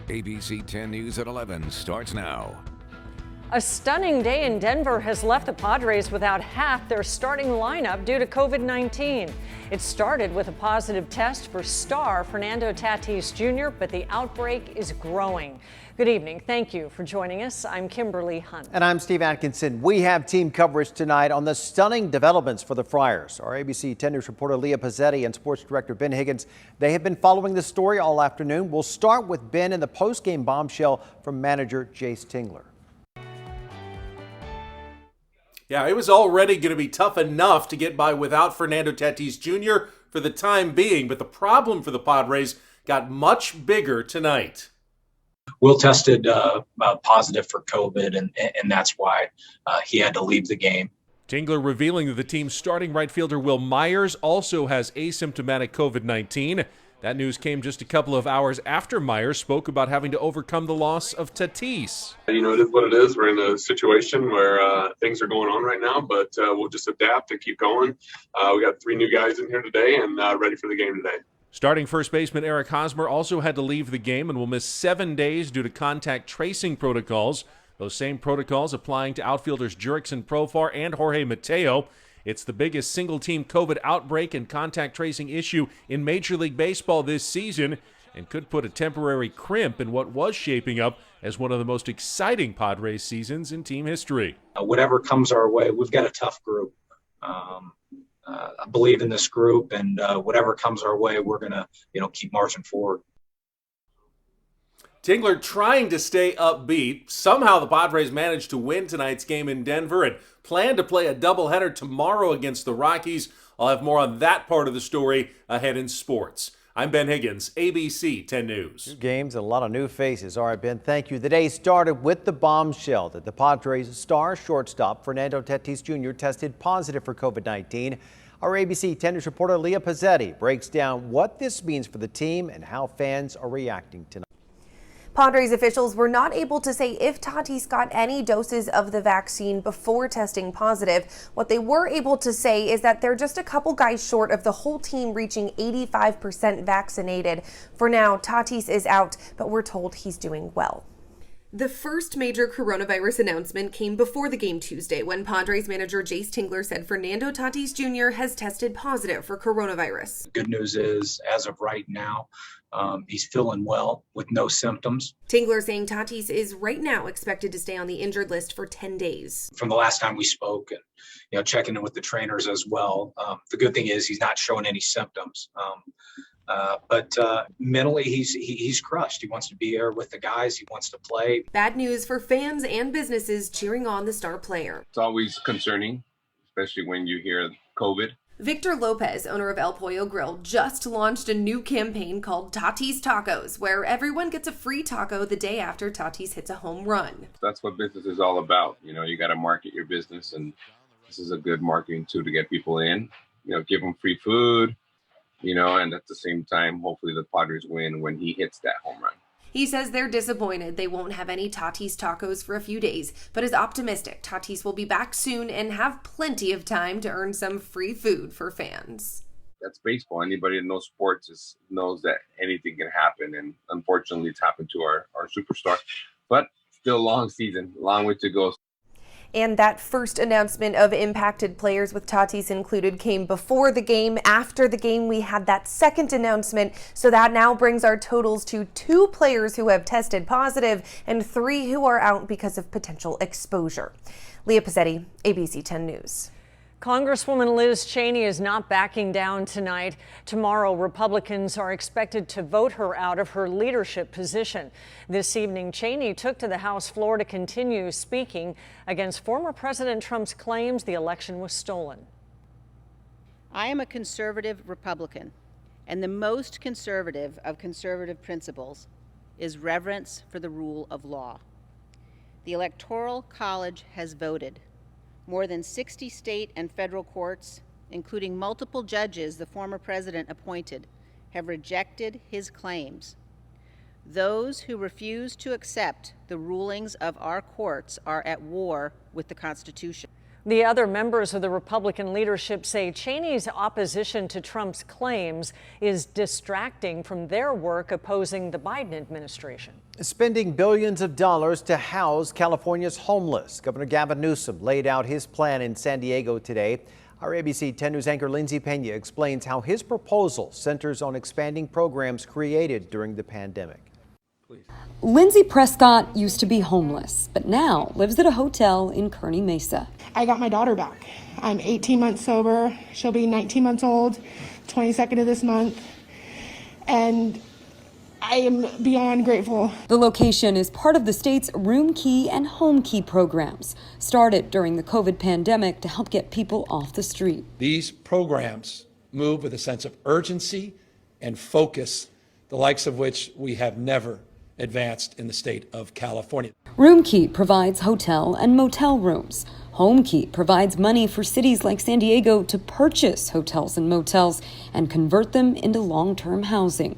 ABC 10 News at 11 starts now. A stunning day in Denver has left the Padres without half their starting lineup due to COVID-19. It started with a positive test for star Fernando Tatis Jr., but the outbreak is growing. Good evening. Thank you for joining us. I'm Kimberly Hunt. And I'm Steve Atkinson. We have team coverage tonight on the stunning developments for the Friars. Our ABC 10 News reporter Leah Pizzetti and sports director Ben Higgins, they have been following the story all afternoon. We'll start with Ben and the post-game bombshell from manager Jace Tingler. Yeah, it was already going to be tough enough to get by without Fernando Tatis Jr. for the time being, but the problem for the Padres got much bigger tonight. Will tested positive for COVID, and that's why he had to leave the game. Tingler revealing that the team's starting right fielder Will Myers also has asymptomatic COVID-19. That news came just a couple of hours after Myers spoke about having to overcome the loss of Tatis. You know, it is what it is. We're in a situation where things are going on right now, but we'll just adapt and keep going. We got 3 new guys in here today and ready for the game today. Starting first baseman Eric Hosmer also had to leave the game and will miss 7 days due to contact tracing protocols. Those same protocols applying to outfielders Jurickson Profar and Jorge Mateo. It's the biggest single-team COVID outbreak and contact tracing issue in Major League Baseball this season and could put a temporary crimp in what was shaping up as one of the most exciting Padres seasons in team history. Whatever comes our way, we've got a tough group. I believe in this group, and whatever comes our way, we're going to, keep marching forward. Tingler trying to stay upbeat. Somehow the Padres managed to win tonight's game in Denver and plan to play a doubleheader tomorrow against the Rockies. I'll have more on that part of the story ahead in sports. I'm Ben Higgins, ABC 10 News. 2 games and a lot of new faces. All right, Ben, thank you. The day started with the bombshell that the Padres star shortstop Fernando Tatis Jr. tested positive for COVID-19. Our ABC 10 News reporter Leah Pizzetti breaks down what this means for the team and how fans are reacting tonight. Padres officials were not able to say if Tatis got any doses of the vaccine before testing positive. What they were able to say is that they're just a couple guys short of the whole team reaching 85% vaccinated. For now, Tatis is out, but we're told he's doing well. The first major coronavirus announcement came before the game Tuesday when Padres manager Jace Tingler said Fernando Tatis Jr. has tested positive for coronavirus. The good news is, as of right now, he's feeling well with no symptoms. Tingler saying Tatis is right now expected to stay on the injured list for 10 days. From the last time we spoke and, checking in with the trainers as well, the good thing is he's not showing any symptoms. But mentally, he's crushed. He wants to be there with the guys. He wants to play. Bad news for fans and businesses cheering on the star player. It's always concerning, especially when you hear COVID. Victor Lopez, owner of El Pollo Grill, just launched a new campaign called Tatis Tacos, where everyone gets a free taco the day after Tatis hits a home run. That's what business is all about. You got to market your business, and this is a good marketing tool to get people in. Give them free food. And at the same time, hopefully the Padres win when he hits that home run. He says they're disappointed they won't have any Tatis tacos for a few days, but is optimistic Tatis will be back soon and have plenty of time to earn some free food for fans. That's baseball. Anybody that knows sports knows that anything can happen, and unfortunately it's happened to our superstar. But still a long season, long way to go. And that first announcement of impacted players with Tatis included came before the game. After the game, we had that second announcement. So that now brings our totals to 2 players who have tested positive and 3 who are out because of potential exposure. Leah Pizzetti, ABC 10 News. Congresswoman Liz Cheney is not backing down tonight. Tomorrow, Republicans are expected to vote her out of her leadership position. This evening, Cheney took to the House floor to continue speaking against former President Trump's claims the election was stolen. I am a conservative Republican, and the most conservative of conservative principles is reverence for the rule of law. The Electoral College has voted. More than 60 state and federal courts, including multiple judges the former president appointed, have rejected his claims. Those who refuse to accept the rulings of our courts are at war with the Constitution. The other members of the Republican leadership say Cheney's opposition to Trump's claims is distracting from their work opposing the Biden administration. Spending billions of dollars to house California's homeless. Governor Gavin Newsom laid out his plan in San Diego today. Our ABC 10 News anchor Lindsay Pena explains how his proposal centers on expanding programs created during the pandemic. Lindsay Prescott used to be homeless, but now lives at a hotel in Kearney Mesa. I got my daughter back. I'm 18 months sober. She'll be 19 months old, 22nd of this month. And I am beyond grateful. The location is part of the state's Room Key and Home Key programs, started during the COVID pandemic to help get people off the street. These programs move with a sense of urgency and focus, the likes of which we have never advanced in the state of California. Room Key provides hotel and motel rooms. Home Key provides money for cities like San Diego to purchase hotels and motels and convert them into long-term housing.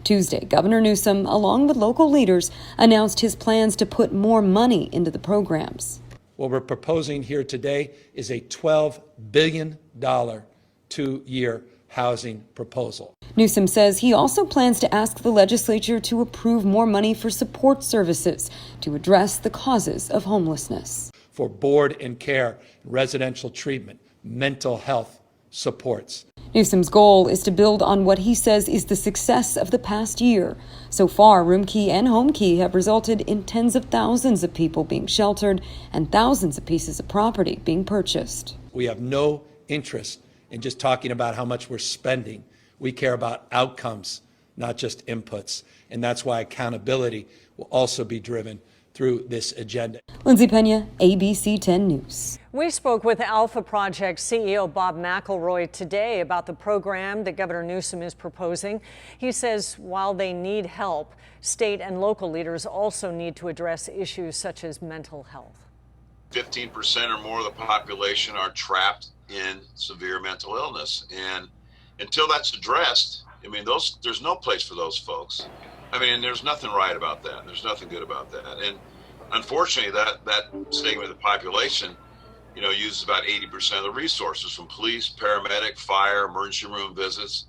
Tuesday, Governor Newsom, along with local leaders, announced his plans to put more money into the programs. What we're proposing here today is a $12 billion 2-year housing proposal. Newsom says he also plans to ask the legislature to approve more money for support services to address the causes of homelessness. For board and care, residential treatment, mental health supports. Newsom's goal is to build on what he says is the success of the past year. So far, Room Key and Home Key have resulted in tens of thousands of people being sheltered and thousands of pieces of property being purchased. We have no interest in just talking about how much we're spending. We care about outcomes, not just inputs. And that's why accountability will also be driven through this agenda. Lindsay Pena, ABC 10 News. We spoke with Alpha Project CEO Bob McElroy today about the program that Governor Newsom is proposing. He says while they need help, state and local leaders also need to address issues such as mental health. 15% or more of the population are trapped in severe mental illness. And until that's addressed, I mean, there's no place for those folks. I mean, there's nothing right about that. There's nothing good about that. And unfortunately, that segment of the population, uses about 80% of the resources from police, paramedic, fire, emergency room visits.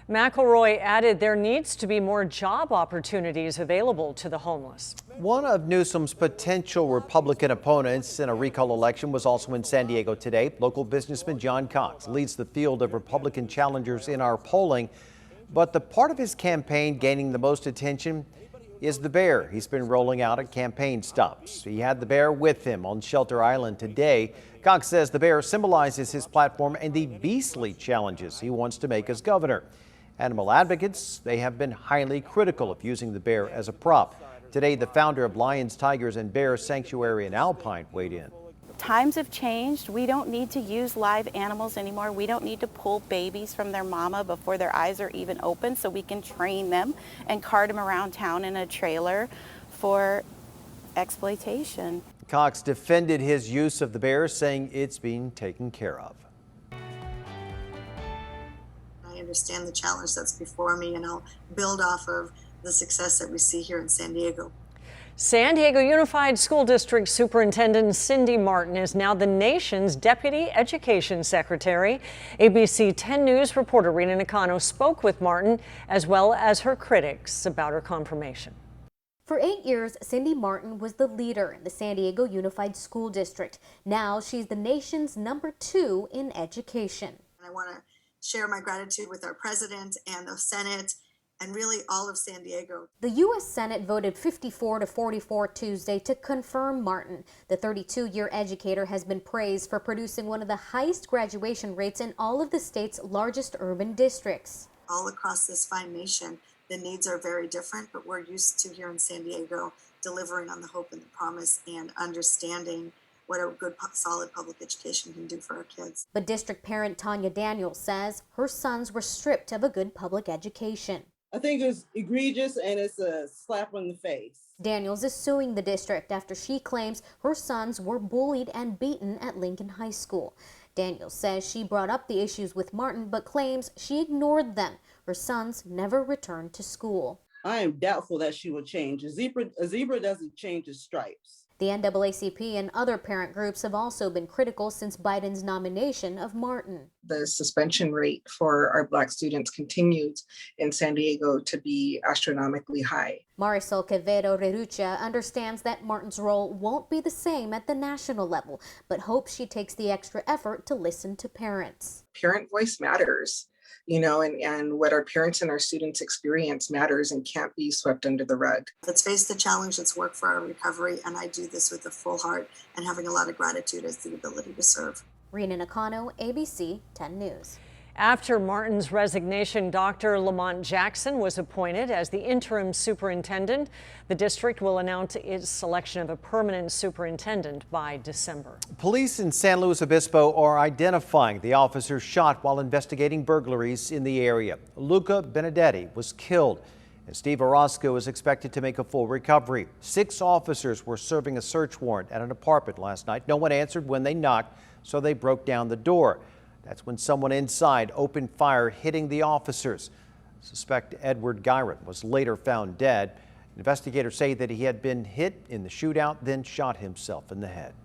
McElroy added there needs to be more job opportunities available to the homeless. One of Newsom's potential Republican opponents in a recall election was also in San Diego today. Local businessman John Cox leads the field of Republican challengers in our polling. But the part of his campaign gaining the most attention is the bear he's been rolling out at campaign stops. He had the bear with him on Shelter Island today. Cox says the bear symbolizes his platform and the beastly challenges he wants to make as governor. Animal advocates, they have been highly critical of using the bear as a prop. Today, the founder of Lions, Tigers, and Bears Sanctuary in Alpine weighed in. Times have changed. We don't need to use live animals anymore. We don't need to pull babies from their mama before their eyes are even open so we can train them and cart them around town in a trailer for exploitation. Cox defended his use of the bear, saying it's being taken care of. I understand the challenge that's before me, and I'll build off of the success that we see here in San Diego. San Diego Unified School District Superintendent Cindy Martin is now the nation's Deputy Education Secretary. ABC 10 News reporter Rena Nakano spoke with Martin as well as her critics about her confirmation. For 8 years, Cindy Martin was the leader in the San Diego Unified School District. Now she's the nation's #2 in education. I want to share my gratitude with our president and the Senate and really all of San Diego. The U.S. Senate voted 54-44 Tuesday to confirm Martin. The 32-year educator has been praised for producing one of the highest graduation rates in all of the state's largest urban districts. All across this fine nation, the needs are very different, but we're used to here in San Diego delivering on the hope and the promise and understanding what a good, solid public education can do for our kids. But district parent Tanya Daniels says her sons were stripped of a good public education. I think it's egregious and it's a slap on the face. Daniels is suing the district after she claims her sons were bullied and beaten at Lincoln High School. Daniels says she brought up the issues with Martin but claims she ignored them. Her sons never returned to school. I am doubtful that she will change. A zebra doesn't change its stripes. The NAACP and other parent groups have also been critical since Biden's nomination of Martin. The suspension rate for our Black students continues in San Diego to be astronomically high. Marisol Quevedo Rerucha understands that Martin's role won't be the same at the national level, but hopes she takes the extra effort to listen to parents. Parent voice matters, you know, and what our parents and our students experience matters and can't be swept under the rug. Let's face the challenge, let's work for our recovery, and I do this with a full heart and having a lot of gratitude as the ability to serve. Rena Nakano, ABC 10 News. After Martin's resignation, Dr. Lamont Jackson was appointed as the interim superintendent. The district will announce its selection of a permanent superintendent by December. Police in San Luis Obispo are identifying the officer shot while investigating burglaries in the area. Luca Benedetti was killed, and Steve Orozco is expected to make a full recovery. 6 officers were serving a search warrant at an apartment last night. No one answered when they knocked, so they broke down the door. That's when someone inside opened fire, hitting the officers. Suspect Edward Gyron was later found dead. Investigators say that he had been hit in the shootout, then shot himself in the head.